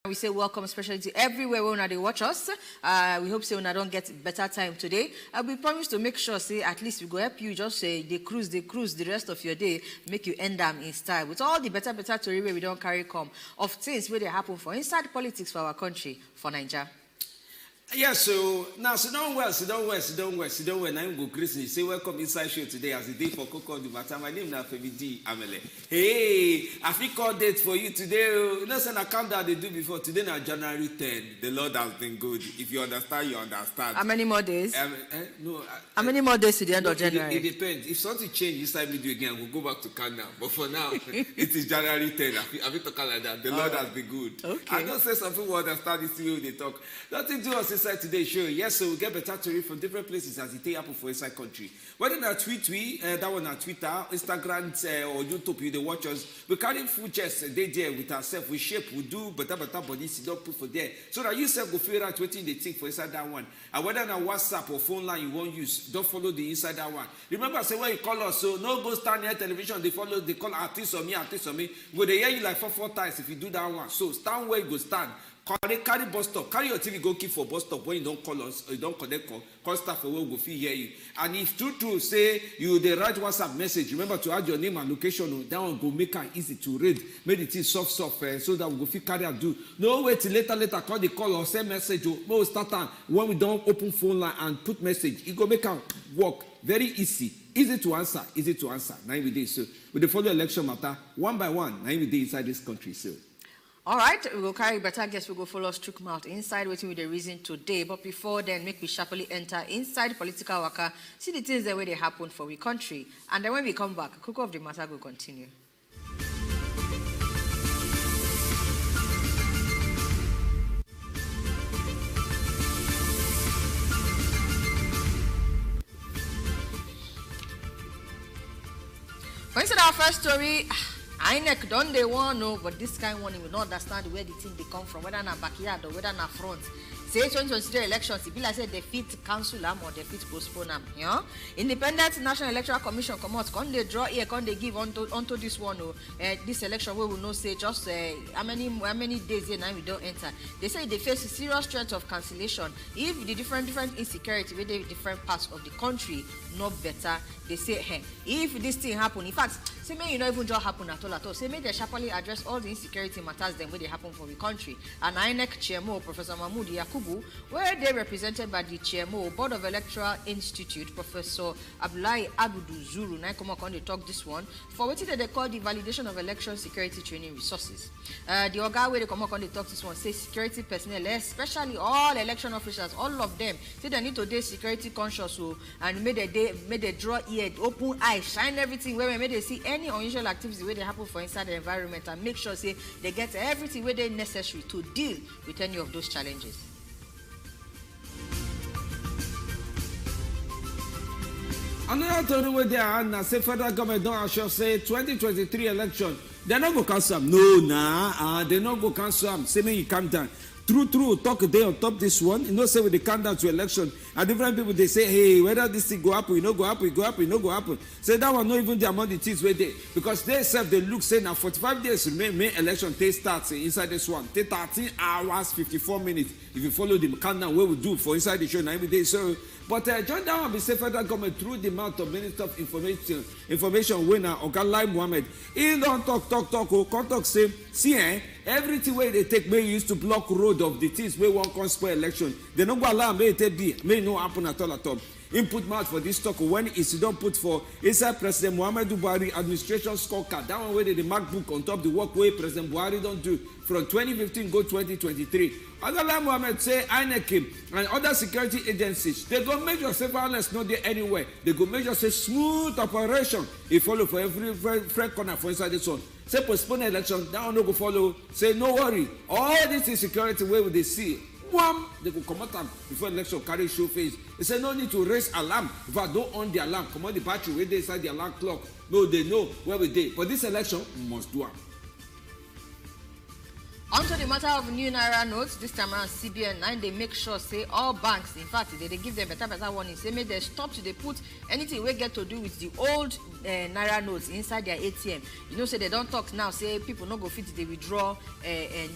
We say welcome, especially to everywhere when they watch us. We hope so when I don't get better time today. We promise to make sure, say, at least we go help you just say they cruise the rest of your day, make you end them in style. With all the better story where we don't carry come of things where they happen for inside politics for our country, for Nigeria. Yes, so now sit down well. Now I'm go Chris. Say welcome inside show today as the day for Coco the matter. My name is Febidi Amele. Hey, I think call date for you today. You know, send a countdown they do before today. Now January 10. The Lord has been good. If you understand, you understand. How many more days? No. How many more days to the end of January? It depends. If something change inside me do again, we'll go back to countdown. But for now, it is January 10. I think talking like that. The Lord has been good. Okay. I don't say something will understand this way they talk. Nothing to us inside today's show. Yes, so we get better to read from different places as it take happen for inside country. Whether na tweet that one on Twitter, Instagram, or YouTube, you the watch us. We carry full chest they there with ourselves. We shape, we do better bodies. Don't put for there. So that you self go figure out what they think for inside that one. And whether na WhatsApp or phone line you won't use, don't follow the inside that one. Remember, say when you call us, so no go stand here television. They call artists on me. Go they hear you like four times if you do that one. So stand where you go stand. Carry bus stop. Carry your TV, go keep for bus stop when you don't call us or you don't connect call staff for where we go feel hear you. And if true say you the right WhatsApp message, remember to add your name and location. That one go make it easy to read. Make it soft so that we go feel carry and do. No wait till later call the call or send message. We'll start time when we don't open phone line and put message. It go make it work very easy. Easy to answer. Now we do so. With the follow election matter one by one. Now we do inside this country so. All right, we will carry better guests. We go follow Strook Mouth inside, waiting with the reason today. But before then, make we sharply enter inside political worker, see the things that way they happen for we country. And then when we come back, Cocoa of the matter will continue. For instead our first story, INEC don't they want know, but this kind of one you will not understand where the thing they come from, whether na backyard or whether na front. Say 2023 elections, it be like say they fit cancel them or they fit postpone them. You know? Independent National Electoral Commission come out, can they draw here, can they give onto this one? This election we will not say just how many days here now we don't enter. They say they face a serious threat of cancellation if the different insecurity with the different parts of the country not better. They say, hey, if this thing happen, in fact, say may you not even just happen at all. Say may they sharply address all the insecurity matters then where they happen for the country. And INEC Chairman, Professor Mahmood Yakubu, where they represented by the Chairman, Board of Electoral Institute, Professor Abdullahi Abdu Zuru, now come on they talk this one, for what they call the validation of election security training resources. The Oga where they come on they talk this one, say security personnel, especially all election officials, all of them, say they need to be security conscious and may they draw ear, open eye, shine everything where they see any unusual activity where they happen for inside the environment and make sure say they get everything where they necessary to deal with any of those challenges. Another story where they are and say federal government don't assure say 2023 election. They're not go cancel them. No, they not go cancel them. Say me you calm down. True, talk a day on top this one. You know, say with the countdown to election, and different people they say, hey, whether this thing go up, you know, go up, it no go happen. Say that one not even the amount of things where they because they self they look say now 45 days remain election they start inside this one. Take 13 hours, 54 minutes. If you follow the countdown, what we do for inside the show now every day. So but John that one be say federal government through the mouth of Minister of Information winner Abdullahi Mohammed. He don't talk say, see everything where they take may used to block road of the things where one can spoil election. They don't go allow may no happen at all. Input mouth for this talk when it's don't put for inside President Muhammadu Buhari administration scorecard. That one where the MacBook on top the work way President Buhari don't do from 2015 go 2023. Abdullahi Mohammed say INEC and other security agencies they go measure surveillance not there anywhere. They go measure say smooth operation. He follow for every friend corner for inside this one. Say postpone election, that one no go follow. Say no worry. All this insecurity where would they see? One, they go come out before election carry show face. They say no need to raise alarm. If I don't on the alarm, come on the battery where they inside the alarm clock. No, they know where we dey. But this election must do it. Onto the matter of new naira notes, this time around CBN 9, they make sure say all banks, in fact, they give them better warning. Say make they stop to they put anything we get to do with the old naira notes inside their ATM. You know, say they don't talk now. Say people not go fit they withdraw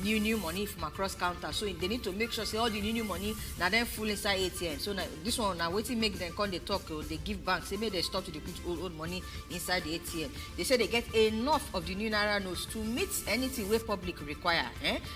new money from across counter. So they need to make sure say all the new money now then full inside ATM. So now this one now waiting make them come they talk or they give banks. Say make they stop to they put old money inside the ATM. They say they get enough of the new naira notes to meet anything where public require.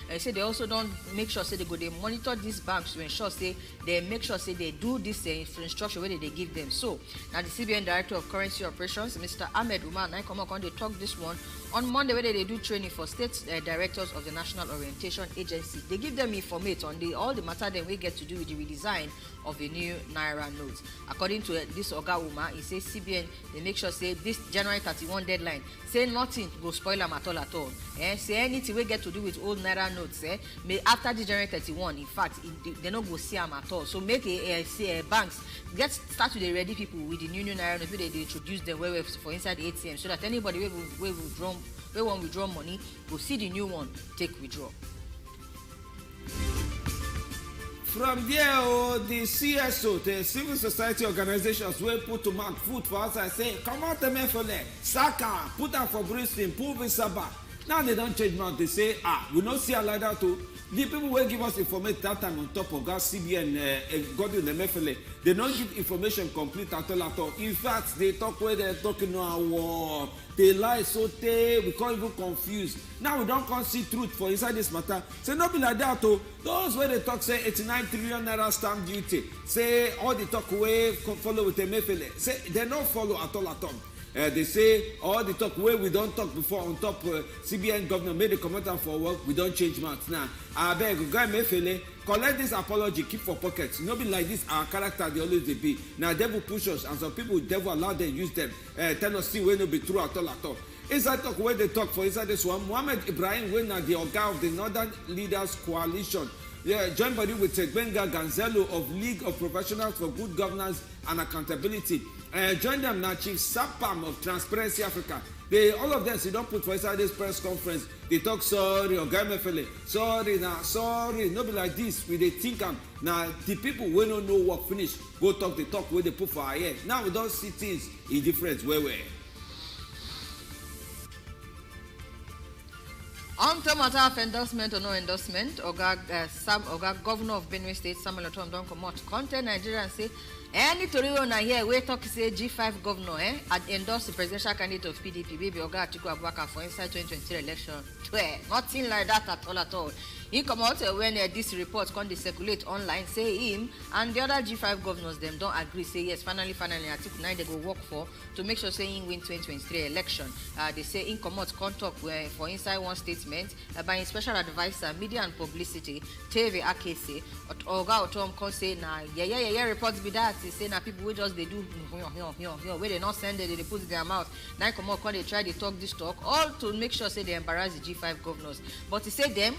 I say they also don't make sure say they go they monitor these banks to ensure say they make sure say they do this instruction where they give them. So now the CBN Director of Currency Operations, Mr. Ahmed Umar, now come on they talk this one on Monday where they do training for state directors of the National Orientation Agency. They give them informate on all the matter that we get to do with the redesign of the new naira notes. According to this Oga Umar, he says CBN they make sure say this January 31 deadline say nothing go spoil them at all. Say anything we get to do with old naira notes may after the January 31, in fact they not go see them at all. So make banks start with the ready people with the new naira notes. They introduce them for inside the ATM so that anybody will want withdraw money go see the new one take withdraw. From there, the CSO, the civil society organizations, will put to mark food for us and say, come out the mefole, Saka, put out for Brisbane, pull Visaba. Now they don't change mouth. They say, we don't see a like that too. The people will give us information that time on top of gas CBN, God in the mefole. They don't give information complete at all. In fact, they talk where they're talking now. They lie so we can't even confuse. Now we don't come see truth for inside this matter. Say not be like that too. Those where they talk say 89 trillion naira stamp duty. Say all the talk way follow with the mefele. Say they don't follow at all. They say all the talk where we don't talk before on top CBN governor made a comment for work, we don't change math. Now, I beg, guy Mefele, collect this apology, keep for pockets. No be like this, our character, they always they be. Now, devil push us, and some people, devil allow them, use them. Tell us, see, where no be true at all. Inside talk, where they talk for inside this one, Mohammed Ibrahim, when the Oga of the Northern Leaders Coalition, joined body with Benga Ganzello of League of Professionals for Good Governance and Accountability. Join them now, Chief Sapam of Transparency Africa. All of them, don't put for inside this press conference. They talk sorry, or Gamefele, sorry, no be like this. We they think now the people we don't know what finish, go talk the talk where they put for our head. Now we don't see things in different way. On the matter of endorsement or no endorsement, Oga Governor of Benue State, Samuel Otom, don't come out. Content Nigeria and say, any Tory owner here, we talk say G5 governor, endorse the presidential candidate of PDP, baby Oga Atiku Abubakar for inside 2023 election. Nothing like that at all. He come out when this report can circulate online, say him and the other G5 governors them don't agree, say yes, finally Atiku 9 they go work to make sure say he win 2023 election. They say in come out talk for inside one statement by his special advisor, media and publicity, TV Akese, Oga Otom can say yeah, reports be that. They say people we just they do where they not send it, they put it in their mouth. Now come out they try to talk this talk, all to make sure say they embarrass the G5 governors. But he say them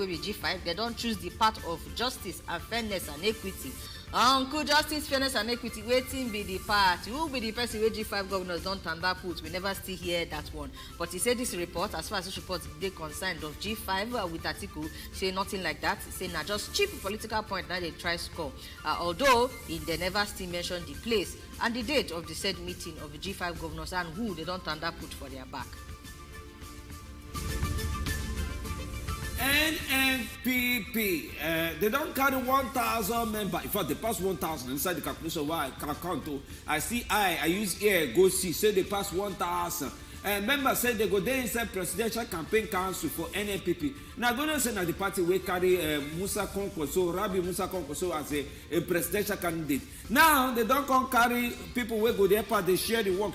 with G5, they don't choose the path of justice and fairness and equity. Uncle justice, fairness and equity, waiting be the part. Who will be the person where G5 governors don't turn that put? We never still hear that one. But he said this report, as far as this report they concerned of G5 with Atiku, say nothing like that. He say now just cheap political point now they try score. Although they never still mention the place and the date of the said meeting of the G5 governors and who they don't turn that put for their back. NNPP, they don't carry 1,000 members. In fact, they pass 1,000 inside the calculation. Why I can count. I see I use ear, go see, say they pass 1,000. Members say they go there inside presidential campaign council for NNPP. Now, going to say that the party will carry Musa Konkoso, Rabbi Musa Konkoso as a presidential candidate. Now, they don't come carry people who go there, they share the work,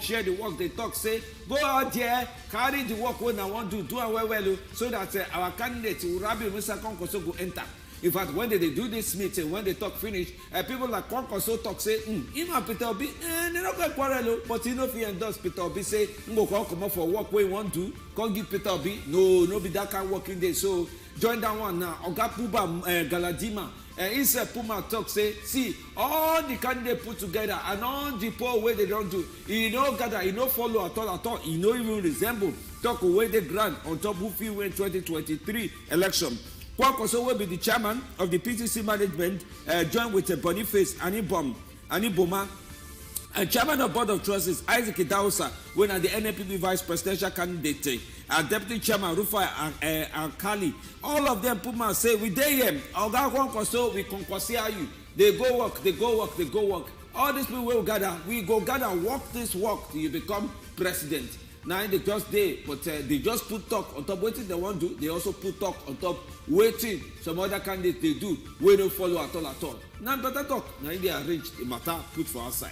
they talk, say, go out there, carry the work when I want to do and well, so that our candidate, Rabbi Musa Konkoso, go enter. In fact, when they do this meeting, when they talk finish, people like Konkoso talk say, him and Peter Obi, they not going to quarrel, but you know if you endorse Peter Obi, say, go come up for work where you want to, can't give Peter Obi, no be that kind of working day. So join that one now. Oga Puba Galadima, inside Puma talk say, see, all the candidates put together and all the poll where they don't do, he no gather, he no follow at all, he no even resemble talk away the grant on top who fit win 2023 election. Kwankwaso will be the chairman of the PTC management, joined with Boniface Aniboma. Chairman of Board of Trustees, Isaac Idausa, when at the NPP vice presidential candidate, Deputy Chairman Rufai Alkali, all of them put my say, we dey here, Oga Kwankwaso, we conquer you. They go work, they go work, they go work. All these people will gather, we go gather, walk this walk till you become president. Now they just day, but they just put talk on top waiting they want to do. They also put talk on top waiting some other candidates they do. We don't follow at all. Now better talk. Now they arrange the matter put for our side.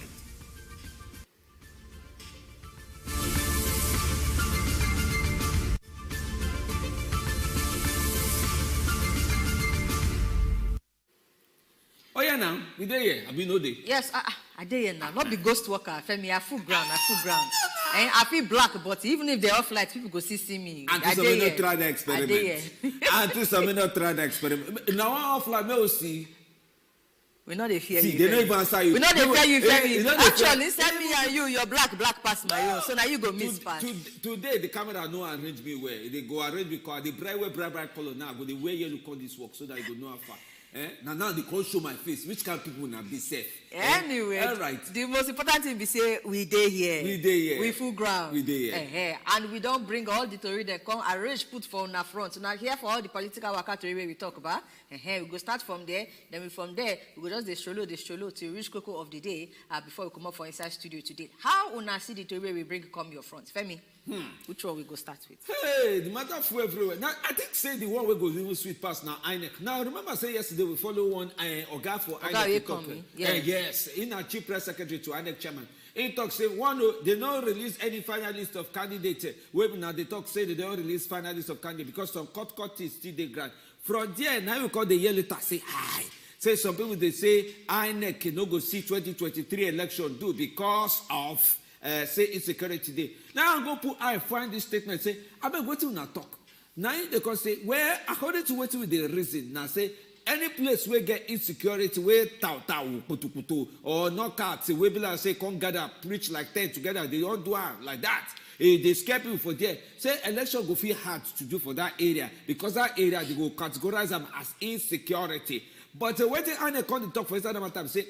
Oh yeah, now we there here. Have you know day? Yes, I dey here now. Not the ghost worker. Femi, I full ground. And I feel black, but even if they're off light, people go see me. Until some may not try the experiment. Until some may not try the experiment. Now off light, may see. We know they fear you. See, they don't even answer you. We know they fear you, Femi. Actually, send me and you're black past my own. So now you go miss pass. Today, the camera no arrange me where. They go arrange me because the bright color now. Go the way you call this work so that you go know how far. Now they can't show my face. Which kind of people will be safe? Anyway, right. The most important thing we say, we dey here. We dey here. We full ground. We dey here. And we don't bring all the story that come arrange put for on our front. So now here for all the political worker story we talk about. We go start from there. Then from there, we go just the solo to reach cocoa of the day before we come up for inside studio today. How una see the story we bring come your front? Femi, which one we go start with? Hey, the matter for everywhere. Now, I think say the one we go even sweet past now, INEC. Now, remember say yesterday we follow one Oga for INEC. Yes, in our chief press secretary to INEC chairman. He talk say they don't release any final list of candidates. Now they talk say they don't release final list of candidates because some court is still they grant. From there, now you call the year later say hi. Say some people they say INEC no go see 2023 election do because of say insecurity day. Now I go put I find this statement say I been waiting to talk. Now they can say well according to what with the reason now say any place where get insecurity where putu or knockouts we be like say come gather preach like 10 together they don't do like that. They scare people for there. Say election go feel hard to do for that area because that area they go categorize them as insecurity. But when they come to talk for inside the time say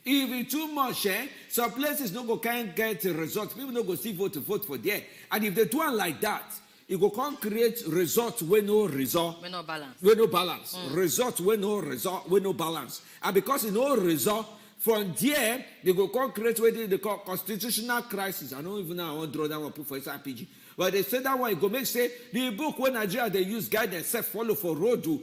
if it's too much, some places no go can't get results. People no go see vote for there. And if they do it like that, it go come create results with no result. With no balance. With no balance. Results with no result, with no balance. And because in no result, from there, they go come create what they call constitutional crisis. I don't even know I want to draw that one put for SRPG. But they say that one, it go make say, the book when Nigeria they use guide themselves follow for road to,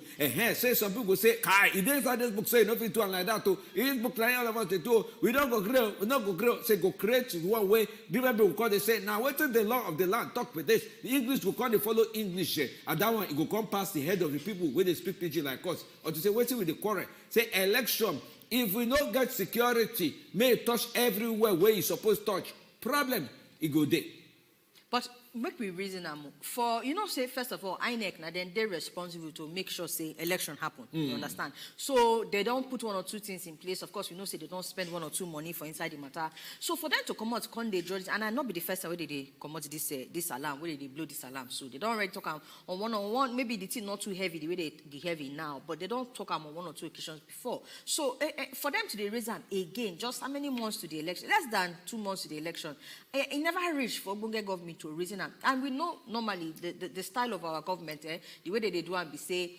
say some people say, Kai, it is this book say nothing to like that too. This book like all of us they do, we don't go grow, we don't go grow, say go create one way, different people call they say, now what is the law of the land, talk with this. The English will come they follow English, and that one, it go come past the head of the people when they speak pidgin like us. Or to say, what's with the quarrel? Say election, if we don't get security, may touch everywhere where you supposed to touch. Problem, it go there. But make we reason for say first of all INEC now then they're responsible to make sure say election happen. You understand? So they don't put one or two things in place. Of course, we know say they don't spend one or two money for inside the matter. So for them to come out, con they judge, and I not be the first time where they come out this alarm, where they blow this alarm. So they don't already talk on one. Maybe the thing not too heavy the way they heavy now, but they don't talk on one or two occasions before. So for them to the reason again, just how many months to the election? Less than 2 months to the election. It never reached for Bunge government to reason. And we know normally the style of our government, the way that they do and be say,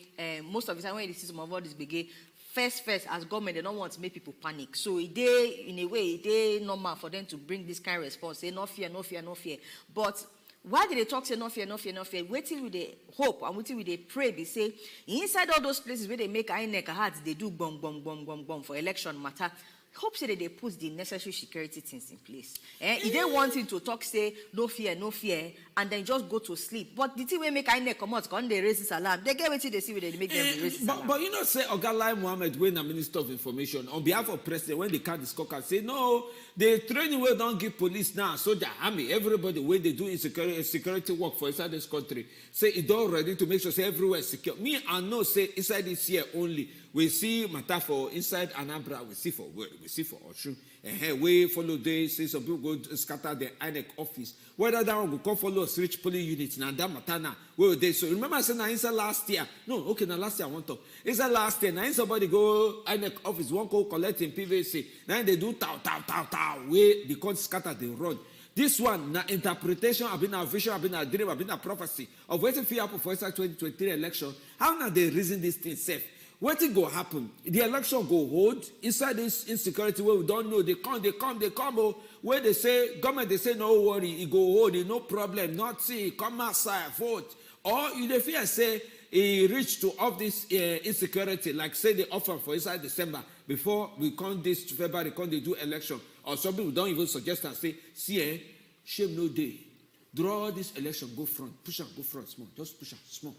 most of the time when you see some of all this begin, first, as government, they don't want to make people panic. So in a way, it's normal for them to bring this kind of response, say no fear. But why did they talk say no fear? Waiting with the hope and waiting with the pray, they say, inside all those places where they make INEC hard, they do bomb for election matter. Hope say that they put the necessary security things in place. If they wanting to talk, say, no fear, and then just go to sleep. But the thing we make INEC come out, when they raise this alarm, they get what they see when they make them raise this alarm. But say, Ogalai Mohammed, when the Minister of Information, on behalf of President, when they can't discuss, say, no, the training will don't give police now, so the army, everybody, when they do security work for inside this country, say, it's all ready to make sure say everywhere is secure. Me, I know, say, inside this year only, we see matter for inside Anambra, we see for Oshun. We follow this, say some people go to scatter the INEC office. Whether that one will come follow us reach polling units na that matter now. Where they so remember I said na inside last year. No, okay, now last year I want to. Inside last year, now somebody go INEC office, one go collect in PVC. Now they do tow where the court scatter the road. This one na interpretation, have been a vision, have been a dream, have been a prophecy of waiting for happen for inside 2023 election. How now they reason this thing safe? What it go happen? The election go hold inside this insecurity where we don't know. They come. Oh, where they say government, they say no worry, it go hold, it no problem, not see, come outside, vote. Or you dey fear say he reach to off this insecurity, like say they offer for inside December before we come this February, come they do election. Or some people don't even suggest and say, see, shame no day. Draw this election, go front, push and go front, small, just push and small,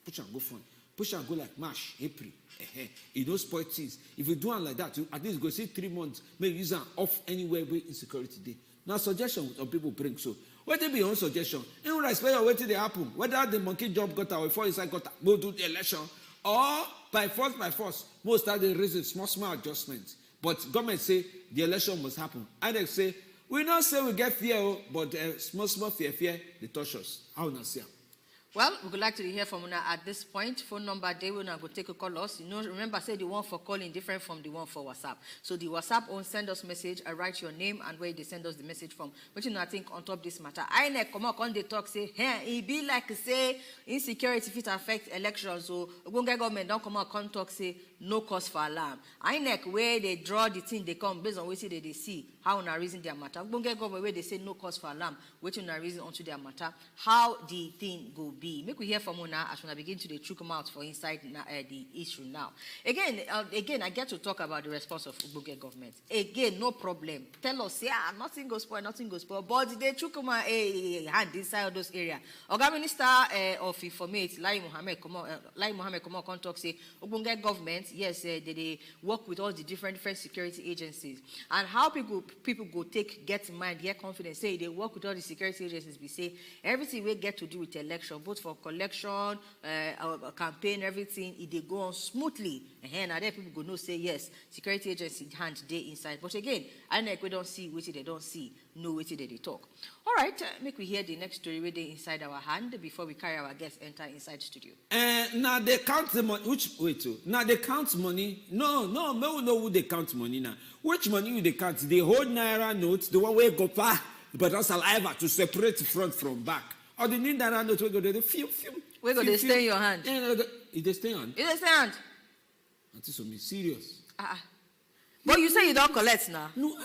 push and go front. Push and go like March, April. You don't spoil things. If you do it like that, you at least go see 3 months, maybe use an off anywhere where insecurity day. Now, suggestion some people bring so. What be your own suggestion? In respect of what they happen, whether the monkey job got out before inside got out, we'll do the election, or by force, most start the reason small adjustments. But government say the election must happen. And they say, we not say we get fear, but small fear, they touch us. How not say? Well, we would like to hear from Una at this point. Phone number, they will not go take a call us. You know, remember, say the one for calling different from the one for WhatsApp. So the WhatsApp won't send us message, write your name and where they send us the message from. But you know, I think on top of this matter, INEC come out on the talk, say, hey, it be like say insecurity if it affect elections. So government don't come out come talk, say no cause for alarm. INEC where they draw the thing, they come based on what they see, how na reason their matter. Government where they say no cause for alarm, waiting na reason onto their matter, how the thing go be. Make we hear from Una as we begin to chook them out for inside the issue now. Again, I get to talk about the response of Ubuge government. Again, no problem. Tell us, yeah, nothing goes spoil. But they chook them hand inside those areas. Oga Minister of Informate, Lai Mohammed come on talk say Ubuge government, yes, they work with all the different security agencies. And how people go get in mind, get confidence, say they work with all the security agencies. We say everything we get to do with election, both for collection, campaign, everything, they go on smoothly. And then people go no say yes, security agency hand day inside. But again, INEC we don't see what they don't see, know what they talk. All right, make we hear the next story where they inside our hand before we carry our guests enter inside studio. Now they count the money. Now they count money. No, who they count money now. Which money will they count? The whole naira notes, the one where go far, but also saliva to separate front from back. Or the need that note we go to the film. We go to stay in your hand. It they stay on. It they stay hand. Until so me serious. But you say you don't collect now. No.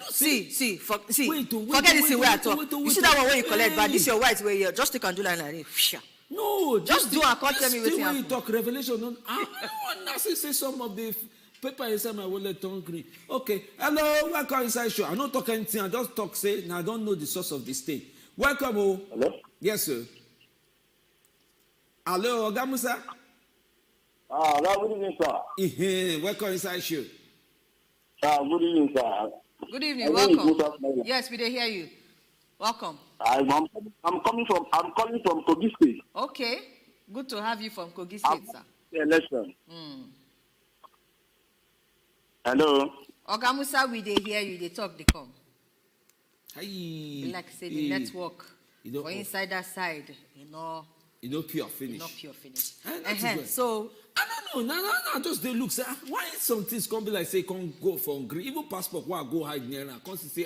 See. Wait, forget this way I talk. You see that one where you collect, but this your white way here. Just take and do like this. No, just do and can't tell me what you when you talk revelation. I want to say some of the paper inside my wallet turn green. Okay, hello, welcome inside show. I don't talk anything. I just talk say. Now I don't know the source of this thing. Welcome, oh. Hello? Yes, sir. Hello, Ogamusa. Good evening, sir. Welcome inside show. Good evening, sir. Good evening, welcome. Yes, we did hear you. Welcome. I'm calling from Kogi State. Okay, good to have you from Kogi State, sir. The election. Hello. Ogamusa, we did hear you. They talk, they come. Hi. Like say the network or inside that side, pure finish. So I don't know. Now just they look say why some things come be like say can't go for green. Even passport why go hide near now. Come say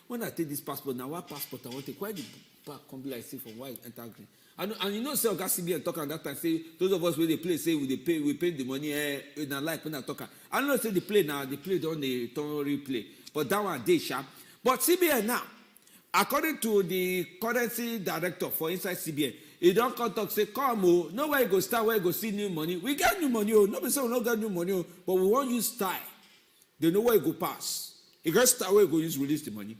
when I take this passport now, what passport I want to take? Why the back come be like say for why enter green? And you know say Oga CBN talk on that time say those of us where they play say we pay the money in a like when I talk. I don't know say they play now, they play don't they turn replay. But that one they sharp. But CBN now, according to the currency director for inside CBN, he don't come talk say, come, no where you go start, where you go see new money. We get new money, nobody say we don't get new money, but we won't use style. They know where you go pass. You got start where you go use release the money.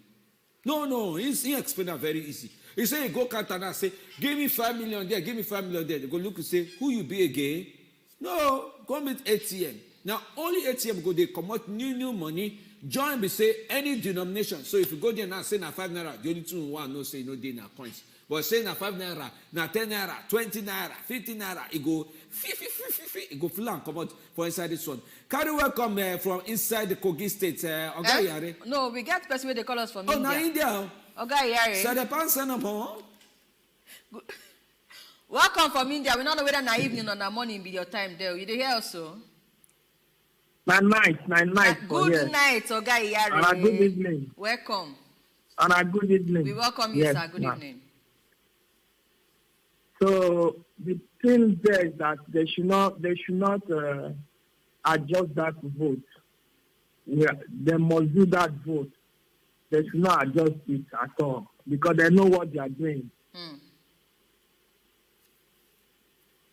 No, he explain that very easy. He say, you go count and say, give me 5 million there, give me 5 million there. They go look and say, who you be again? No, go meet ATM. Now, only ATM go, they come out new money. Join me say any denomination. So if you go there now say na 5 naira, the only two one no say no day na coins. But say na 5 naira, na 10 naira, 20 naira, 50 naira, it go it go full and come out for inside this one. Carry welcome from inside the Kogi State. Oga Yare. No, we get person where they call us from India. Oh, na India. Oga Yare. So the pan send up, Good. Welcome from India. We don't know whether na evening or na morning be your time there. You dey hear also? My night. Good night, Oga Iyare. And a good evening. Welcome. And a good evening. We welcome you, yes, sir. Good evening. So the thing there is that they should not adjust that vote. They must do that vote. They should not adjust it at all because they know what they are doing.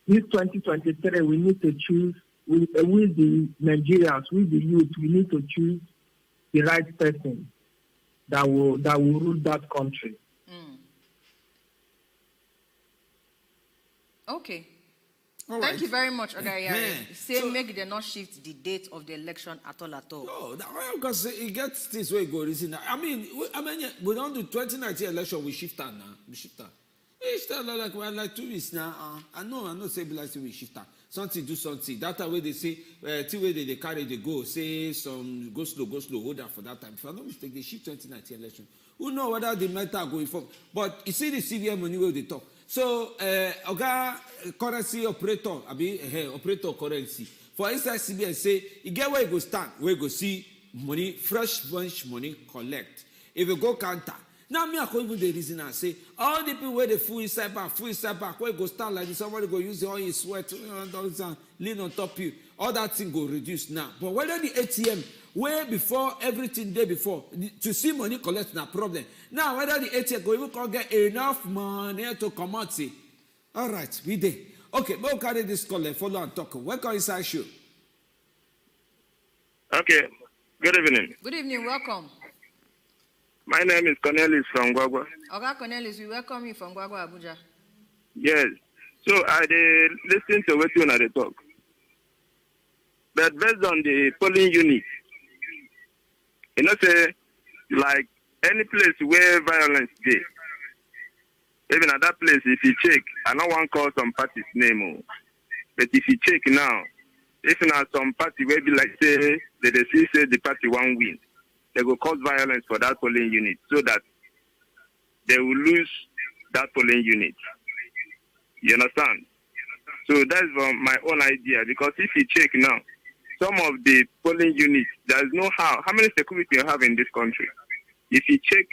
This 2023, we need to choose. With the Nigerians, with the youth, we need to choose the right person that will rule that country. Okay. Thank you very much, Ogayari. Say make them not shift the date of the election at all. No, because it gets things where it goes. I mean, we don't do 2019 election. We shift now. We shift. Each time like we're like 2 weeks now. I know. Say like we shift. Something do something. That time where they say, till where they carry they go. Say some go slow. Hold on for that time. If I don't mistake, they shift 2019 election. Who know whether the matter going for? But you see the CVM money where they talk. So, currency operator, operator currency. For instance, CBN say, you get where you go stand, where you go see money, fresh bunch money collect. If you go counter, now me I call even the reason I say, all the people where they full inside back, where you go stand like this, somebody go use all your sweat, lean on top you, all that thing go reduce now. But whether the ATM, where before everything day before to see money collect na problem. Now whether the ATM go even can get enough money to come out say, all right, we dey. Okay, we'll carry this call and follow and talk. Welcome inside show. Okay, good evening. Good evening, welcome. My name is Cornelius from Gwagwa. Okay, Cornelius, we welcome you from Gwagwa, Abuja. Yes. So I listen to what you want to talk. But based on the polling unit, you know, say, like any place where violence is, even at that place, if you check, I don't want to call some party's name, but if you check now, if not some party where be like say, they say the party won't win, they will cause violence for that polling unit so that they will lose that polling unit. You understand? So that's my own idea, because if you check now, some of the polling units, there's no how many security you have in this country. If you check,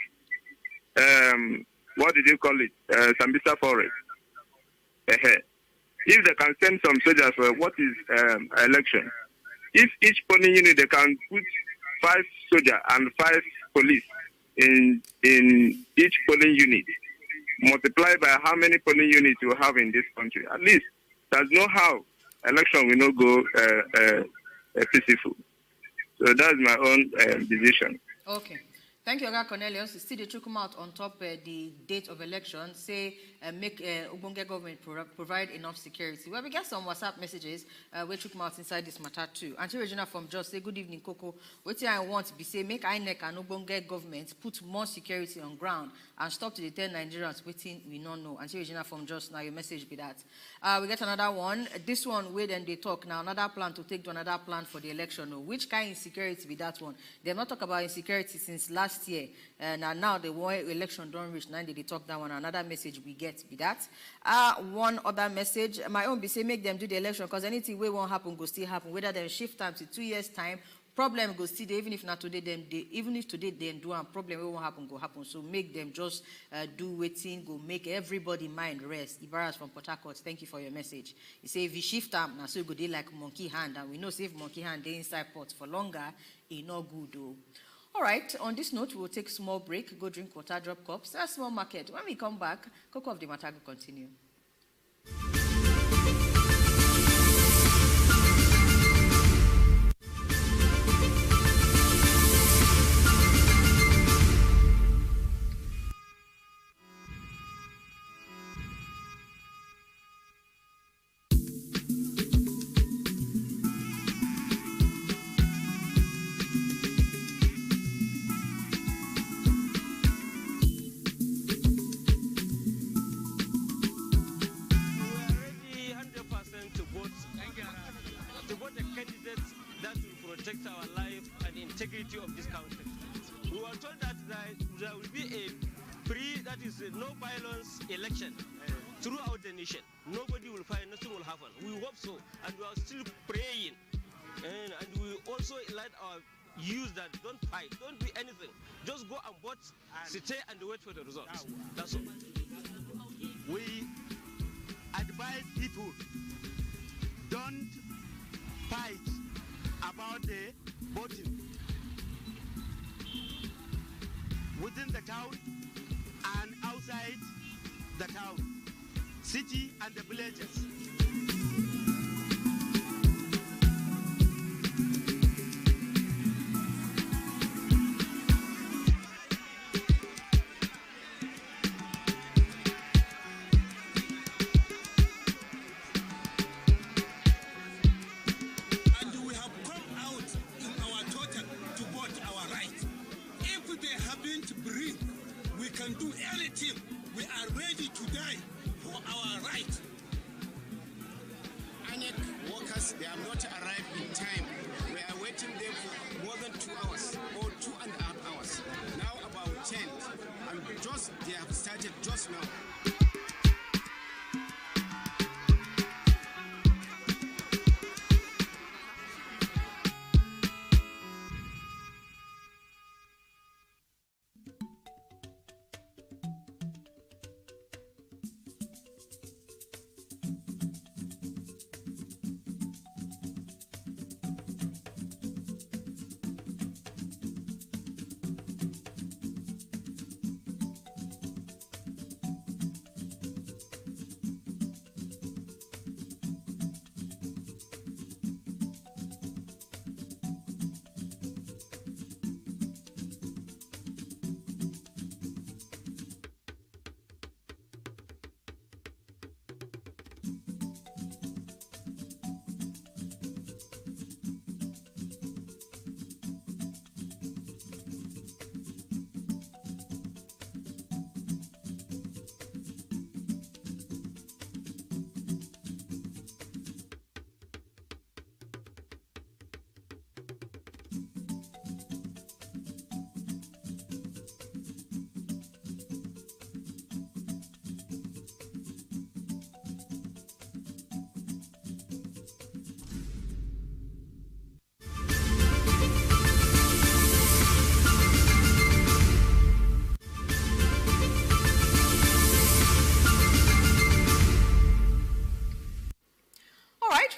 what did you call it? Sambisa Forest. If they can send some soldiers for what is election, if each polling unit, they can put 5 soldiers and 5 police in each polling unit, multiply by how many polling units you have in this country, at least there's no how election will not go peaceful. So that's my own decision. Okay. Thank you, Oga Cornelius. Still, they come out on top the date of election, say make Ubunge government provide enough security. Well, we get some WhatsApp messages which come out inside this matter too. Auntie Regina from Jos say, good evening, Coco. What I want to be say, make INEC and Ubunge government put more security on ground and stop to the 10 Nigerians waiting, we don't know. Auntie Regina from Jos, now your message be that. We get another one. This one, where then they talk now, another plan to take to another plan for the election. Which kind of insecurity be that one? They have not talked about insecurity since last year, and now the election don't reach. Now they talk that one. Another message we get be that. One other message, my own be say make them do the election, because anything we won't happen go still happen. Whether they shift time to 2 years time, problem go still there. Even if not today, even if today they do, and problem won't happen go happen. So make them just do waiting, go make everybody mind rest. Ibaras from Port Harcourt, thank you for your message. You say if you shift time, now so you go dey like monkey hand, and we know say if monkey hand they inside pot for longer, it not good though. All right, on this note, we'll take a small break, go drink water, drop cups, a small market. When we come back, Cocoa of the Matter will continue. Of this country. We were told that there will be a free, that is no violence election throughout the nation. Nobody will fight, nothing will happen. We hope so, and we are still praying. And we also let our youth that don't fight, don't do anything. Just go and vote, stay and wait for the results. That's all. We advise people, don't fight about the voting within the town and outside the town, city and the villages.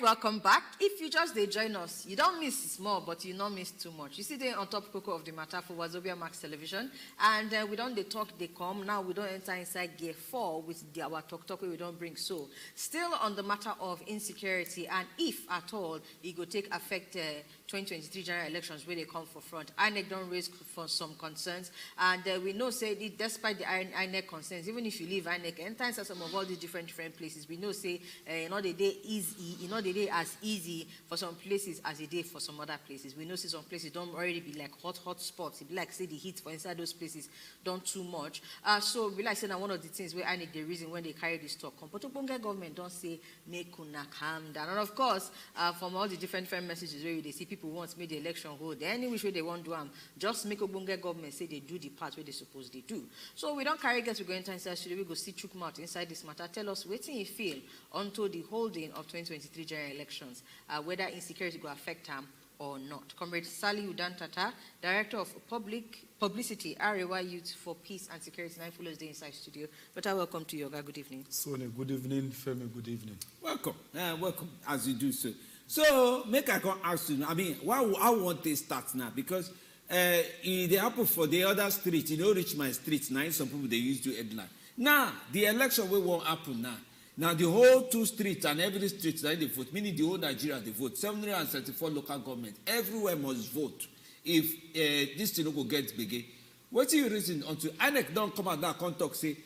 Welcome back. If you just join us, you don't miss small, but you not miss too much. You see there on top cocoa of the matter for Wazobia Max Television, and we don't they talk, they come. Now we don't enter inside gear 4 with our talk we don't bring. So still on the matter of insecurity, and if at all it will take effect 2023 general elections where they come for front. INEC don't raise for some concerns, and we know say despite the INEC concerns, even if you leave INEC, enter some of all these different places, we know say the day easy, the day as easy for some places as a day for some other places. We know see some places don't already be like hot spots. It be like say the heat for inside those places don't too much. So we like say now one of the things where INEC the reason when they carry this talk, but Ogbonge government don't say make una calm down. And of course, from all the different messages where they see people want to make the election hold, any which way they want to do just make Ogbonge government say they do the part where they suppose they do. So we don't carry guests, we go into inside studio, we go see Chukmat inside this matter. Tell us what you feel onto the holding of 2023 general elections, whether insecurity will affect them or not. Comrade Sally Udantata, Director of Publicity, Arewa Youth for Peace and Security, 9 Fullers Day inside studio. But I welcome to you, good evening. Sonia, good evening. Femi, good evening. Welcome. Welcome as you do so. So, make I come ask you, I mean, why I want to start now? Because they happen for the other street, reach my street now, some people they used to headline. Now, the election will won't happen now. Now, the whole 2 streets and every street that they vote, meaning the whole Nigeria, they vote. 734 local government, everywhere must vote if this thing will get big. What's the reason until INEC don't come out and talk, say,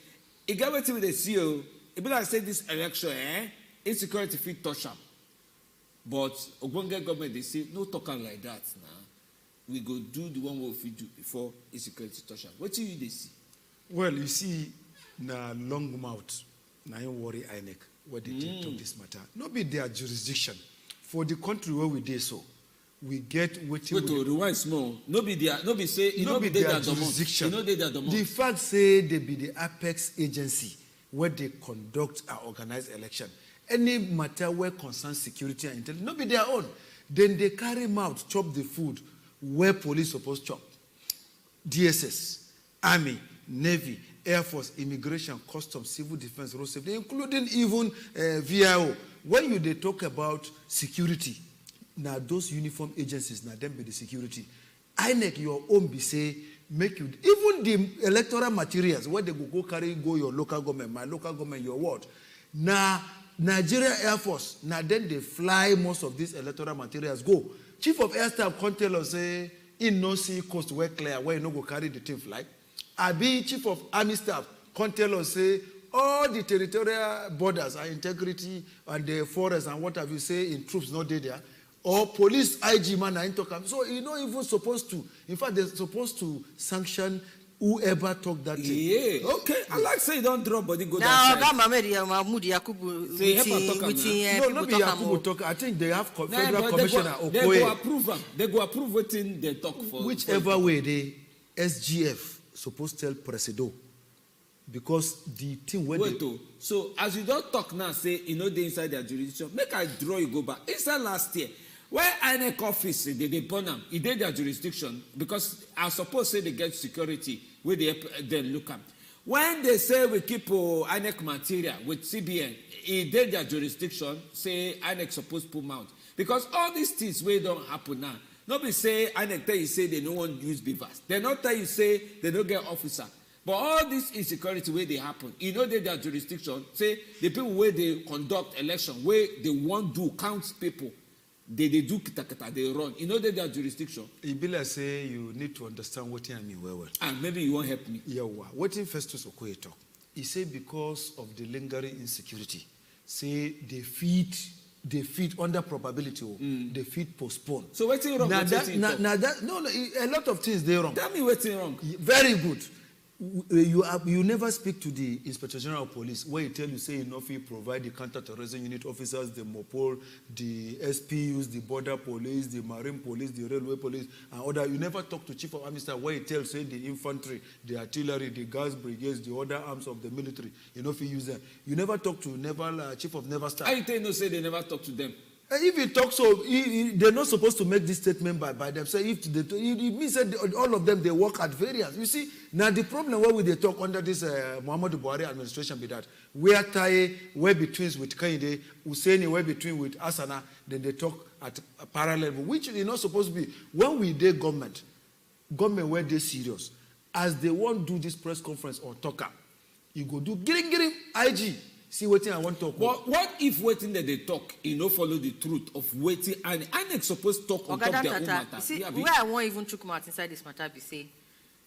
it got with the CEO, it be like say this election, insecurity fit touch them. But Ogbonge government, they say, no talking like that now. We go do the one we do before insecurity touch them. What do you see? Well, you see, na long mouth. Now you worry INEC where they take talk this matter. Not be their jurisdiction. For the country where we did so, we get what you rewind small. No be their jurisdiction. The fact say they be the apex agency where they conduct an organized election. Any matter where concerns security and intelligence, not be their own. Then they carry mouth, chop the food where police supposed to chop. DSS, Army, Navy, Air Force, Immigration, Customs, Civil Defense, Road Safety, including even VIO. When they talk about security, now those uniform agencies, now them be the security. INEC, your own be say, make you, even the electoral materials, where they go carry, go your local government, my local government, your ward. Now, Nigeria Air Force, now then they fly most of these electoral materials, go. Chief of Air Staff can't tell us, say, in no sea coast where clear, where you no go carry the team fly. Abi Chief of Army Staff can't tell us, say, all the territorial borders and integrity and the forest and what have you say in troops not there. Or police IG man are into camp. So you're not even supposed to. In fact, they're supposed to sanction whoever talk that thing. Yeah, okay. I like say you don't drop body go now, that side. Mahmood Yakubu no, not be Yakubu talk. I think they have federal commissioner Okoye. They go approve them. They go approve what they talk for. Whichever way they SGF supposed to tell Presido. Because the thing when so as you don't talk now, say you know they inside their jurisdiction. Make I draw you go back. Inside last year, where INEC office they burn them, it did their jurisdiction because I suppose say they get security where they then look at. When they say we keep INEC material with CBN, it did their jurisdiction. Say INEC supposed to pull out because all these things where don't happen now. Nobody say INEC tell you say they no one use beavers. They not tell you say they don't get officer. But all this insecurity where they happen, you know their jurisdiction, say the people where they conduct election, where they want to count people, they do kita, they run. You know their jurisdiction. Ibila say you need to understand what I mean well. And maybe you won't help me. Yeah, what in Festus Okoye talk? He say because of the lingering insecurity, say they feed under probability, they feed postponed. So what's wrong? No, a lot of things they wrong. Tell me what's wrong. Very good. You never speak to the Inspector General of Police where he tell you say enough he provide the counter-terrorism unit officers, the MOPOL, the SPUs, the border police, the marine police, the railway police, and other. You never talk to Chief of Army Staff where he tells say the infantry, the artillery, the gas brigades, the other arms of the military. You know if he use them. You never talk to Naval Chief of Naval Staff. I tell you say they never talk to them. If he talks so, they're not supposed to make this statement by themselves. It means that all of them, they work at variance. You see, now the problem where they talk under this Muhammadu Buhari administration be that where Taye, where between with Kainde, Husseini, where between with Asana, then they talk at a parallel, which is not supposed to be. When we did government where they serious, as they won't do this press conference or talk, you go do giring IG. See waiting I want to talk. But what if waiting that they talk, you know, follow the truth of waiting and INEC supposed to talk on top of their own matter? See, where I won't even chook mouth inside this matter be say,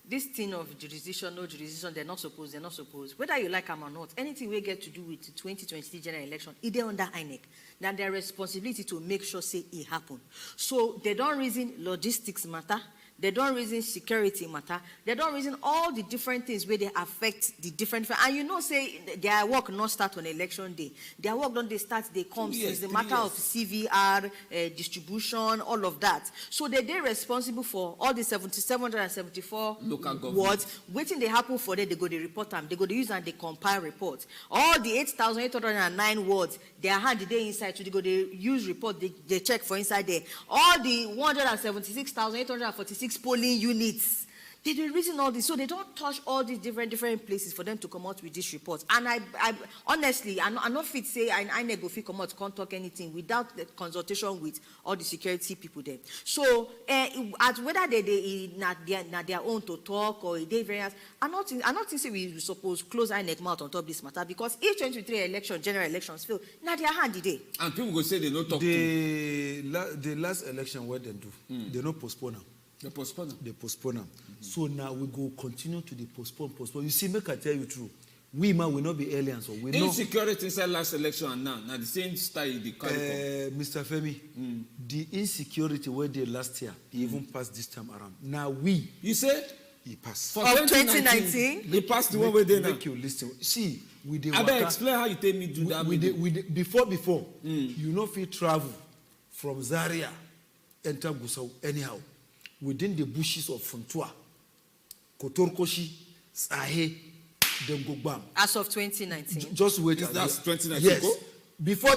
this thing of jurisdiction, no jurisdiction, they're not supposed. Whether you like them or not, anything we get to do with the 2023 general election, it is under INEC. Now their responsibility to make sure say it happen. So they don't reason logistics matter. They don't reason security matter. They don't reason all the different things where they affect the different. And you know, say their work not start on election day. Their work don't they start, they come since the matter of CVR, distribution, all of that. So they're responsible for all the 774 local wards. Waiting they happen for them, they go to report them. They go to use and they compile reports. All the 8,809 wards, their hand the day inside, so they go to use report, they check for inside there. All the 176,846 polling units. They reason all this, so they don't touch all these different places for them to come out with this report. And I honestly, I'm not fit say I never fit come out, can't talk anything without the consultation with all the security people there. So as whether they not their own to talk or they various, I'm not say we suppose close INEC mouth on top of this matter because each 2023 election, general elections fail. Now they are handy day. And people go say they don't talk the last election what they do, they don't postpone them. They postpone them. They postpone them. So now we go continue to the postpone. You see, make I tell you true. We man will not be aliens. So we know. Insecurity inside last election and now the same style the Mr. Femi, the insecurity where they last year, even passed this time around. Now we. You say? He passed. For 2019? He passed the one where they now. Make you listen. See, we did. I better explain how you tell me do that. Before, you know if you travel from Zaria, enter Gusau anyhow. Within the bushes of Funtua, Kotorkoshi, Sahe, then go bam. As of 2019. Just wait. That's 2019. Yes. Before,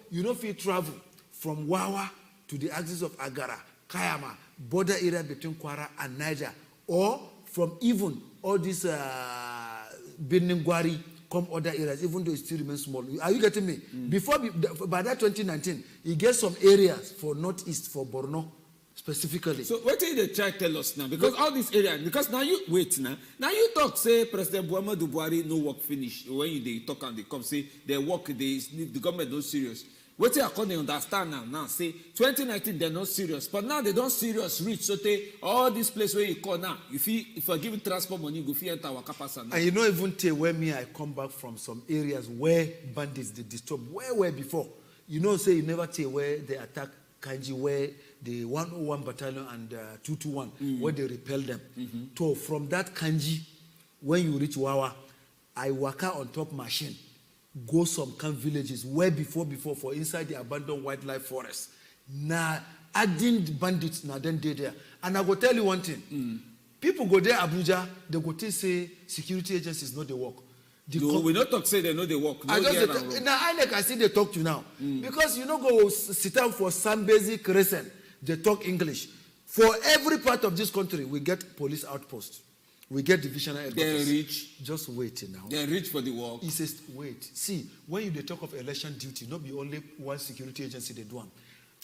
you know, if you travel from Wawa to the axis of Agara, Kayama, border area between Kwara and Niger, or from even all these Beningwari, come other areas, even though it still remains small. Are you getting me? By that 2019, you get some areas for northeast, for Borno, specifically. So what did they try to tell us now? Because all these areas, because now you wait now you talk, say President Muhammadu Buhari no work finish. When they talk and they come say they work, the government not serious. What they are calling understand now say 2019 they're not serious, but now they don't serious reach. So they all this place where you call now, if you're giving transport money, you go fi enter our capacity. And you know, even till when I come back from some areas where bandits they disturb, where before, you know, say you never tell where they attack Kanji, where the 101 battalion and 221, where they repel them. So from that Kanji, when you reach Wawa, I walk out on top machine, go some camp villages where before for inside the abandoned wildlife forest. Now adding bandits now then they there. And I go tell you one thing. People go there Abuja, they go to say security agencies know the work. We not talk say they know they work. Now INEC I see they talk to you now. Because you know go sit down for some basic reason. They talk English. For every part of this country, we get police outposts. We get divisional headquarters. They're rich. Just wait now. They're rich for the work. He says, wait. See, when they talk of election duty, not be only one security agency they do one.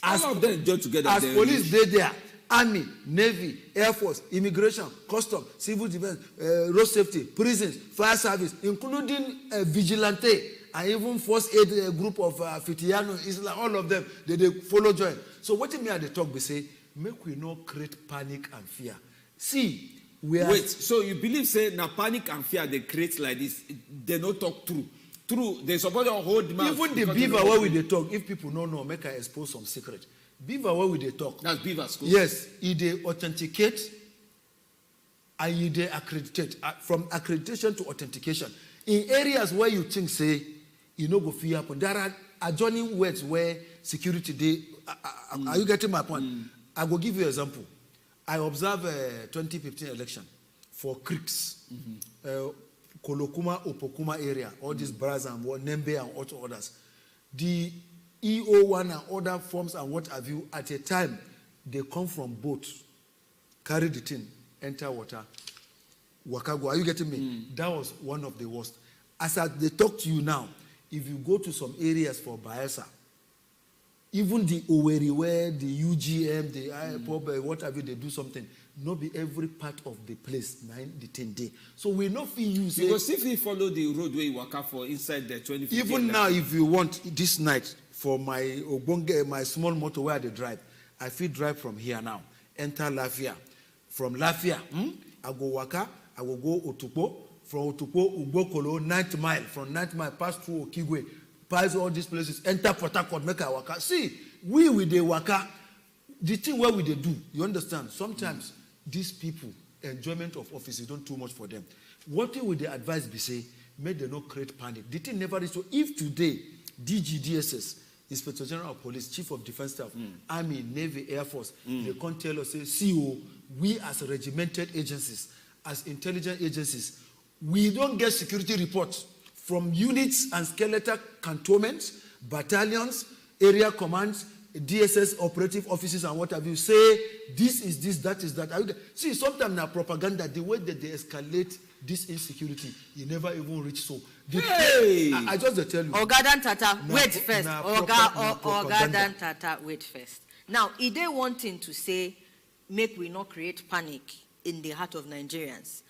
As all of them join together. As police, they there. Army, Navy, Air Force, Immigration, Custom, Civil Defense, Road Safety, Prisons, Fire Service, including Vigilante, and even First Aid group of Fitiano, Islam, all of them, they follow join. So what me at the talk, we say, make we not create panic and fear. See, wait, so you believe say na panic and fear they create like this, they not talk true. They support to hold mouth. Even the beaver where we they talk, if people don't know, make I expose some secret. Beaver where we they talk. That's beaver school. Yes, they authenticate and they accreditate. From accreditation to authentication. In areas where you think say, you know go fear happen, there are adjoining words where security they are you getting my point? I will give you an example. I observed a 2015 election for creeks, Kolokuma, Opokuma area, all these Bras and Nembe and all others. The EO1 and other forms and what have you, at a time, they come from boats, carry the tin, enter water, Wakago. Are you getting me? That was one of the worst. As they talk to you now, if you go to some areas for Bayelsa, even the Oweri where the UGM, the IPOB, what have you, they do something. Not be every part of the place, 10 day. So we not feel use. Because if we follow the roadway you walk for inside the 2015. Even now, if you want this night for my Obonge, my small motor where they drive, I feel drive from here now. Enter Lafia. From Lafia, I go Waka, I will go Otupo. From Otupo, Ubokolo, 9th mile. From 9th mile, pass through Okigwe. Pass all these places, enter Port Harcourt, make a waka. See, we with the waka, the thing where we they do, you understand? Sometimes these people, enjoyment of office is not too much for them. What thing would they advise be say, make them not create panic. The thing never is so. If today, DGDSS, Inspector General of Police, Chief of Defense Staff, Army, Navy, Air Force, they can't tell us, say, CO, we as regimented agencies, as intelligence agencies, we don't get security reports from units and skeletal cantonments, battalions, area commands, DSS operative offices and what have you, say this is this, that is that. See, sometimes now propaganda, the way that they escalate this insecurity, you never even reach so. I just tell you. Ogadan Tata, wait first. Ogadan Tata, wait first. Now, is there one thing to say, make we not create panic in the heart of Nigerians?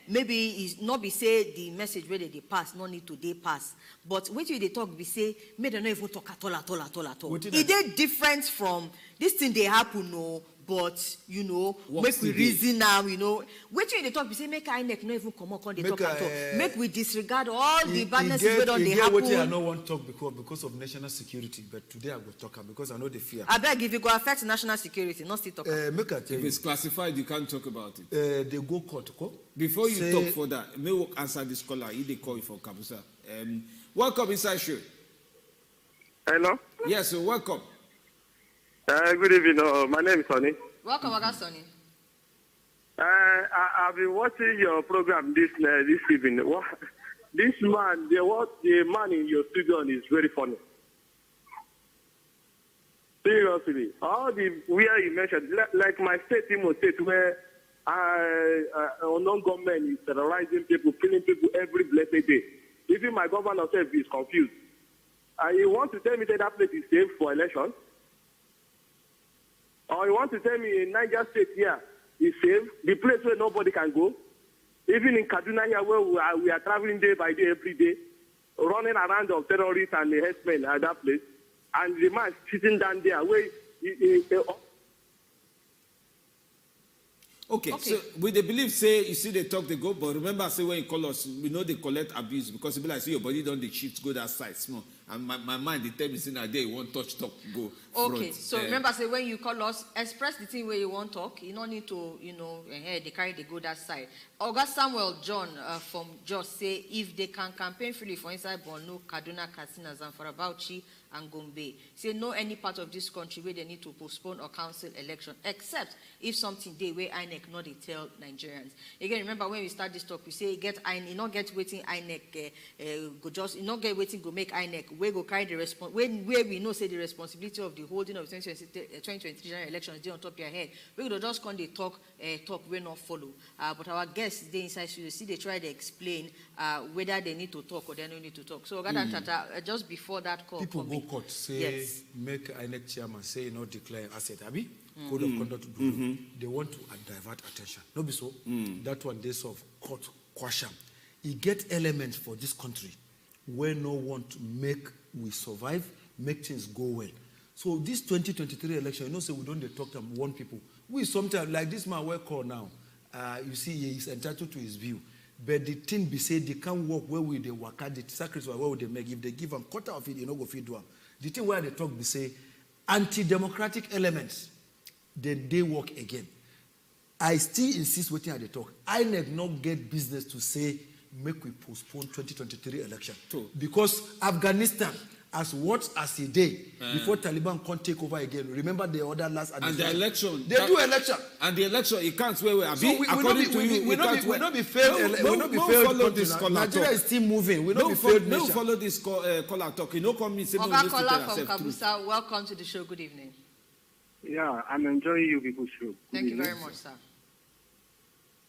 Maybe it's not be say the message where they pass, no need to they pass. But when they talk, be say, may they not even talk at all. Is there difference from this thing they happen, no, but you know, make we reason now, you know. When they talk, be say, make INEC not even come on, they talk at all. Make we disregard all the badnesses where they happen. I don't want to talk because of national security, but today I will talk because I know the fear. I beg if you go affect national security, not still talk. Make I tell if it's classified, you can't talk about it. They go court. Before you talk for that, may we answer this caller. He they call you for Kabusa. Welcome inside show. Hello. Yes, so welcome. Good evening. My name is Sonny. Welcome, Sonny. I've been watching your program this evening. This man, the man in your studio is very funny. Seriously, all the where you mentioned, like my state, Imo State, where unknown government is terrorizing people, killing people every blessed day. Even my governor self is confused. And you want to tell me that place is safe for election? Or you want to tell me in Niger State here is safe, the place where nobody can go? Even in Kaduna here, where we are traveling day by day, every day, running around of terrorists and the herdsmen at that place, and the man sitting down there, where Okay, so we they believe, say, you see they talk, they go, but remember, say, when you call us, we know they collect abuse, because people like, say, your body don't, they shift, go that side, small. And my mind, they tell me, say, now, they won't touch, talk, go okay, front. so remember, say, when you call us, express the thing where you want to talk. You don't need to, they carry, they go that side. August Samuel John from Jos say, if they can campaign freely for inside Borno, Kaduna, Katsina, Zamfara, Bauchi, and Gombe, say no any part of this country where they need to postpone or cancel election, except if something they where INEC not they tell Nigerians. Again, remember when we start this talk, we say you not get waiting INEC go just you not get waiting go make INEC we go carry the response where we know say the responsibility of the holding of 2023 general elections they on top of your head. We go just come they talk we not follow. But our guests they inside you see they try to explain whether they need to talk or they don't need to talk. So Tata, just before that call, people go court say yes. Make INEC chairman say not declare asset abi code of conduct they want to divert attention. No be so that one days of court quasham. He get elements for this country where no want to make we survive, make things go well. So this 2023 election, you know, say we don't talk to one people. We sometimes like this man work call now. You see, he is entitled to his view. But the thing be said, they can't work where we they work at the sacrifice where would they make. If they give them quarter of it, you know, go feed them. The thing where they talk be say anti-democratic elements, then they work again. I still insist waiting at the talk. I not get business to say make we postpone 2023 election. Because Afghanistan, as what as a day before Taliban can't take over again. Remember the other last and the election. They do election. And the election, it can't swear we are so we not be failed. We not be failed. Nigeria is still moving. We not be failed. No follow this caller talk. You know, come me say no. Oga caller from Kabusa, welcome to the show. Good evening. Yeah, I'm enjoying you people's show. Thank you very much, sir.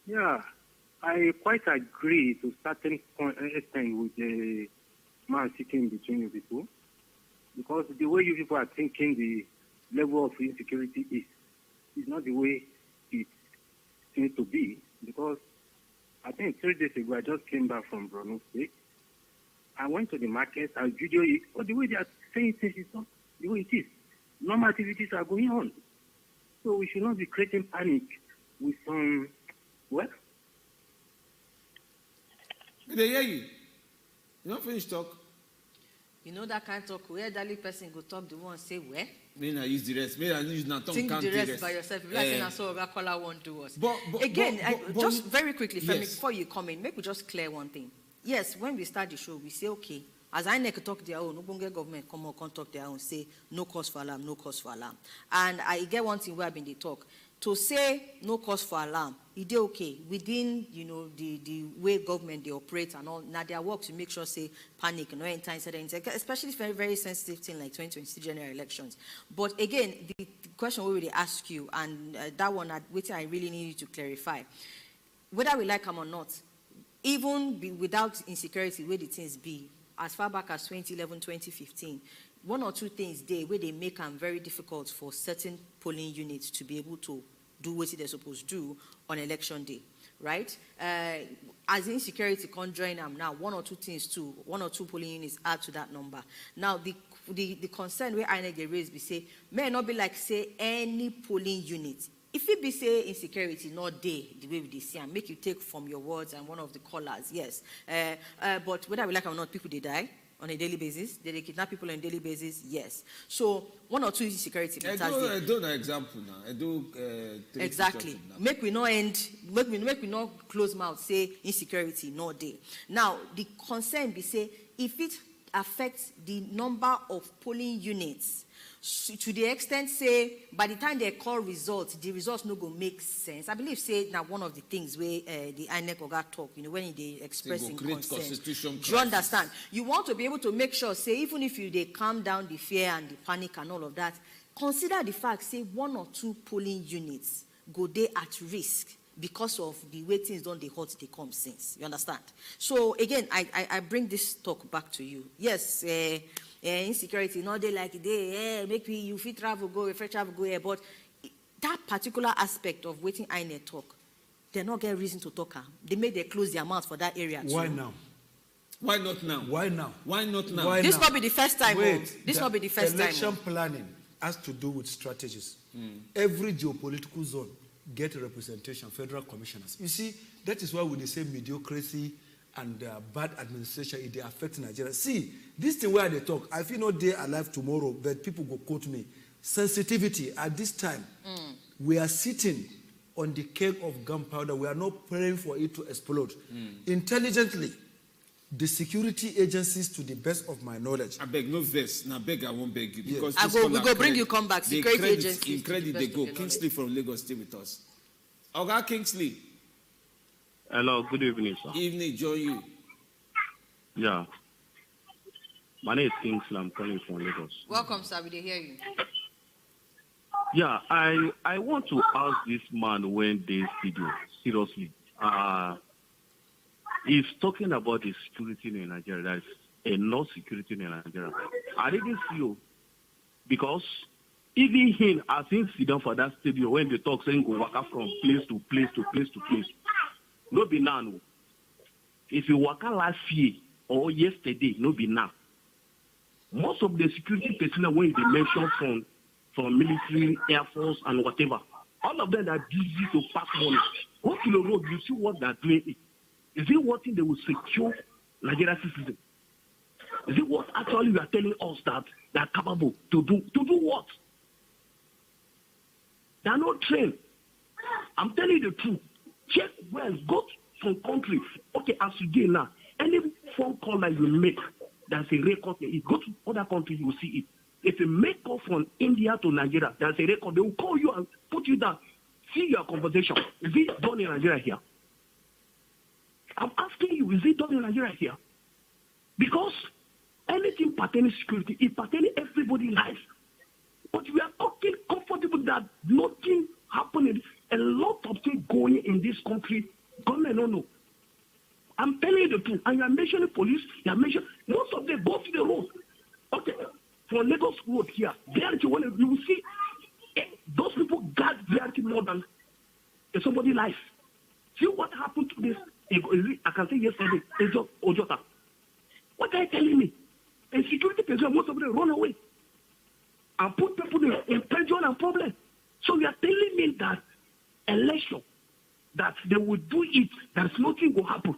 Yeah, I quite agree to certain extent with the man sitting between you people, because the way you people are thinking the level of insecurity is not the way it seems to be. Because I think 3 days ago I just came back from Borno State. I went to the market, I video it, but the way they are saying things is not the way it is. Normal activities are going on. So we should not be creating panic with some, what? They hear you. You don't finish talk. You know that kind of talk where elderly person go talk the one say where? May I use the rest. May I use not think the rest by yourself. If I saw a caller won't do us. Again, just very quickly, Femi, before you come in, make we just clear one thing. Yes, when we start the show, we say okay. As INEC talk their own, Ubunge government come on, talk their own, say no cause for alarm, no cause for alarm. And I get one thing where I've been the talk. To say no cause for alarm, it is okay within the way government they operate and all. Now their work to make sure say panic, no enter inside, especially very very sensitive thing like 2023 general elections. But again, the question we will ask you, and that one which I really need you to clarify, whether we like them or not, even without insecurity, where the things be. As far back as 2011, 2015, one or two things there where they make them very difficult for certain polling units to be able to do what they're supposed to do on election day, right? As insecurity can join them now, one or two things too, one or two polling units add to that number. Now, the concern where INEC they raise, we say, may not be like, say, any polling unit. If it be say insecurity not there, the way we see and make you take from your words and one of the callers, yes. But whether we like or not, people they die on a daily basis. They kidnap people on a daily basis, yes. So one or two insecurity matters. I do an example now. I do exactly. Make we not end. Make we not close mouth. Say insecurity not there. Now the concern be say if it affects the number of polling units to the extent say by the time they call results, the results no go make sense. I believe say now one of the things where the INEC Oga talk, when they expressing consent. Do you understand? You want to be able to make sure, say, even if they calm down the fear and the panic and all of that, consider the fact, say, 1 or 2 polling units go there at risk because of the way things don't they hot they come since. You understand? So again, I bring this talk back to you. Yes, insecurity, not they like they make me you fit travel go, if travel go here, but that particular aspect of waiting INEC talk, they not get reason to talk. They make they close their mouth for that area. Why too. now? Why not now? Why now? Why not now? Why this now? not be the first time. Wait, this not be the first time. Election planning has to do with strategies. Every geopolitical zone get representation, federal commissioners. You see, that is why when they say mediocrity and bad administration, it they affect Nigeria. See, this thing where they talk, I feel not they alive tomorrow, but people go quote me. Sensitivity at this time, we are sitting on the keg of gunpowder. We are not praying for it to explode. Intelligently, the security agencies, to the best of my knowledge. I beg no verse. Now beg I won't beg you because we go bring you come back. Security agencies. In credit they go. Kingsley from Lagos stay with us. Oga Kingsley. Hello, good evening, sir. Evening, join you. Yeah. My name is Kingsley. I'm calling from Lagos. Welcome, sir. We dey hear you. Yeah, I want to ask this man when this video seriously. He's talking about the security in Nigeria. There's enough security in Nigeria. I didn't see you because even him, as he sit down for that stadium when they talk saying go walk from place to place to place to place. No be now. No. If you walk last year or yesterday, no be now. Most of the security personnel when they mention from military, air force, and whatever, all of them are busy to pass money. Go to the road, you see what they're doing. Is it what they will secure Nigeria citizens? Is it what actually you are telling us that they are capable to do? To do what? They are not trained. I'm telling you the truth. Check well, go from country. Okay, as you do now, any phone call that you make, there's a record. You go to other countries, you will see it. If you make call from India to Nigeria, there's a record. They will call you and put you down. See your conversation. Is it done in Nigeria here? I'm asking you, is it done in Nigeria here? Because anything pertaining security, it pertains everybody's life. But we are talking comfortable that nothing happening. A lot of things going in this country. Government don't know. I'm telling you the truth. And you are mentioning police. You are mentioning most of them go to the road. Okay, from Lagos Road here, you will see those people guard reality more than somebody's life. See what happened to this. I can say yesterday, it's just Ojota. What are you telling me? A security person, most of them run away and put people in pressure and problem. So you are telling me that election, that they will do it, that nothing will happen.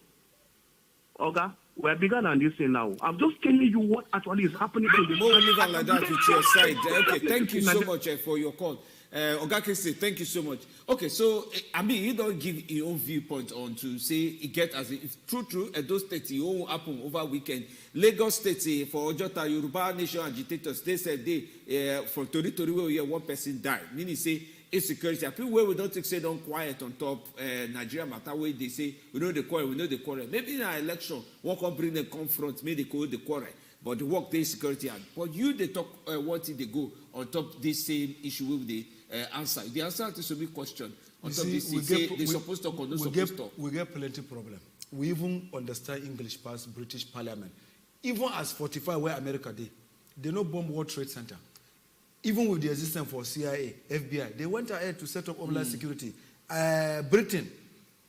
Okay? We are bigger than this thing now. I'm just telling you what actually is happening. More live like that with your side. Okay, thank you so much for your call. Oga Kingsley, thank you so much. Okay, so I mean, you don't give your own viewpoint on to say it get as if true, Edo State, it won't happen over weekend. Lagos State, for Ojota, Yoruba Nation agitators, they said they, for Tori where we hear one person died. Meaning say, insecurity. I feel where we don't take say don't quiet on top Nigeria matter where they say, we know the quarrel. Maybe in our election, one can bring them confront, maybe they call the quarrel. But the work they security and but you they talk what they go on top this same issue with the answer. The answer to some big question on top this they supposed to talk or not supposed to talk. We get plenty problem. We even understand English past British Parliament. Even as 45 where America they no bomb World Trade Center. Even with the existence for CIA, FBI, they went ahead to set up Homeland Security. Britain,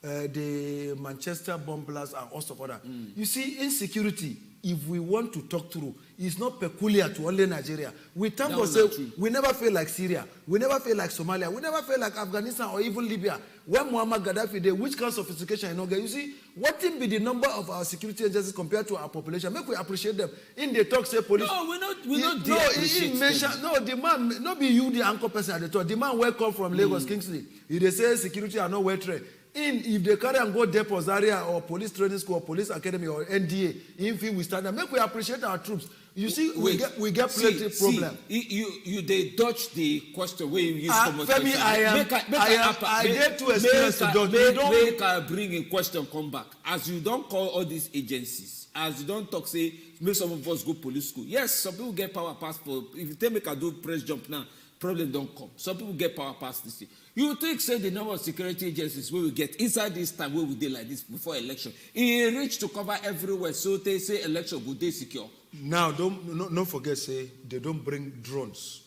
the Manchester bomb blast and all of other. You see, insecurity, if we want to talk through, it's not peculiar to only Nigeria. We thank God say we never feel like Syria, we never feel like Somalia, we never feel like Afghanistan or even Libya. When Muammar Gaddafi did, which kind of sophistication you know? You see, what will be the number of our security agencies compared to our population? Make we appreciate them. In the talk, say police. No, we're not. No, he mentioned. No, the man, not be you, the anchor person at the top. The man will come from Lagos, Kingsley. He they say security are not well trained. If they carry and go depots area or police training school or police academy or NDA, if we stand up, make we appreciate our troops. You see, we get plenty problem. You they dodge the question where you use Femi, I get too experienced to dodge. Make I bring in question come back. As you don't call all these agencies, as you don't talk, say, make some of us go police school. Yes, some people get power pass for, if you tell me I do press jump now, problem don't come. Some people get power pass this thing. You think, say, the number of security agencies we will get inside this time where we did like this before election, it reach to cover everywhere, so they say election will they secure. Now, don't forget, say, they don't bring drones,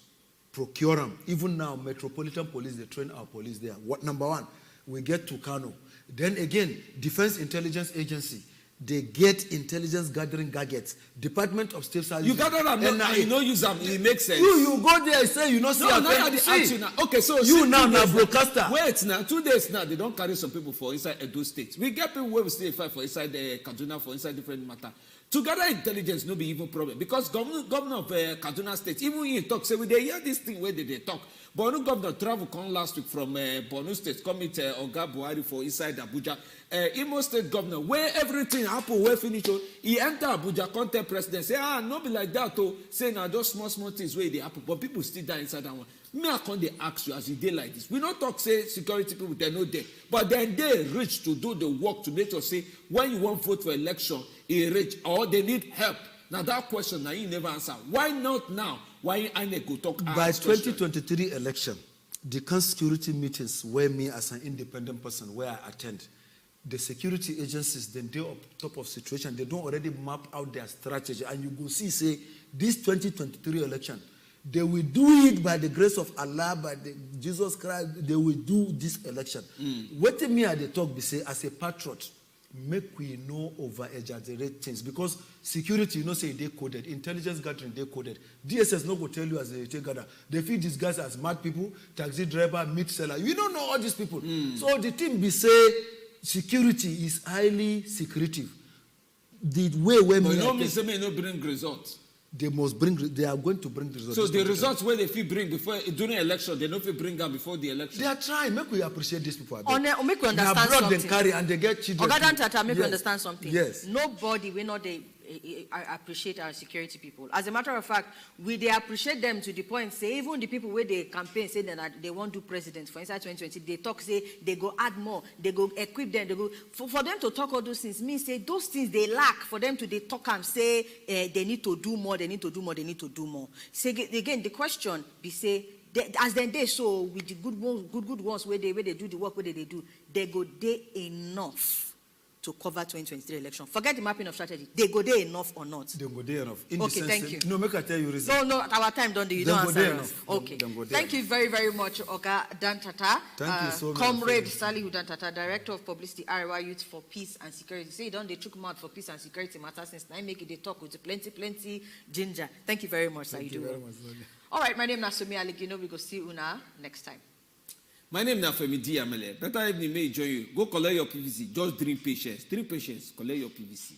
procure them. Even now, Metropolitan Police, they train our police there. What number one? We get to Kano. Then again, Defense Intelligence Agency, they get intelligence gathering gadgets. Department of State Services. You gather them, you know use them, it makes sense. You go there and say you know see now. Okay, so you now broadcaster. Wait now, 2 days now, they don't carry some people for inside Edo State. We get people where we stay fight for inside Kaduna, for inside different matter. To gather intelligence no be even problem because governor of Kaduna State, even you talk, say we they hear this thing where they talk. Borno governor travel come last week from Borno State, come meet Oga Buhari for inside Abuja. Imo State governor, where everything happen, where finish, he enter Abuja, contact president, say, no be like that, say now those small things where they happen, but people still die inside that one. Me, I can't ask you as you dey like this. We don't talk, say, security people, they're not there. But then they reach to do the work to make sure, say, when you want vote for election, it reach, or they need help. Now that question, now you never answer. Why not now? Why INEC go talk? By 2023 election, the security meetings where me as an independent person, where I attend, the security agencies, then they up top of situation, they don't already map out their strategy. And you go see, say, this 2023 election, they will do it by the grace of Allah, by Jesus Christ, they will do this election. What me at the talk, be say, as a patriot, make we no over-exaggerate things. Because security, you know, say they coded. Intelligence gathering, they coded. DSS no go tell you as they gather. They feed these guys as mad people, taxi driver, meat seller. You don't know all these people. So the thing be say, security is highly secretive. The way when but you know me say may no bring results. They must bring. They are going to bring results. So the results where they feel bring before during election, they don't feel bring them before the election. They are trying. Make we appreciate these people. Make we understand something. They carry and they get children. Oga Dantata, make we understand something. Yes. Nobody will not appreciate our security people. As a matter of fact, they appreciate them to the point, say, even the people where they campaign, say that they want to do president for inside 2020, they talk, say, they go add more, they go equip them, they go, for them to talk all those things, means, say, those things they lack, for them to they talk and say, they need to do more, they need to do more, they need to do more. Say, again, the question be, say, as then they so with the good ones where they do the work where they do, they go there enough to cover 2023 election. Forget the mapping of strategy. They go there enough or not? They go there enough. Okay, thank you. No, make I tell you reason. No, our time don't do. You don't answer us. Okay. Thank you very, very much, Oga Dantata. Thank you so much. Comrade Salihu Dantata, Director of Publicity, Arewa Youth for Peace and Security. Say, don't they took him out for peace and security matters since I make it they talk with plenty ginger. Thank you very much, Salihu. Thank you very much. All right, my name is Nasomi Aligino. We go see Una next time. My name is Femi Diamele. Better evening, may join you. Go collect your PVC. Just drink patience. Drink patience. Collect your PVC.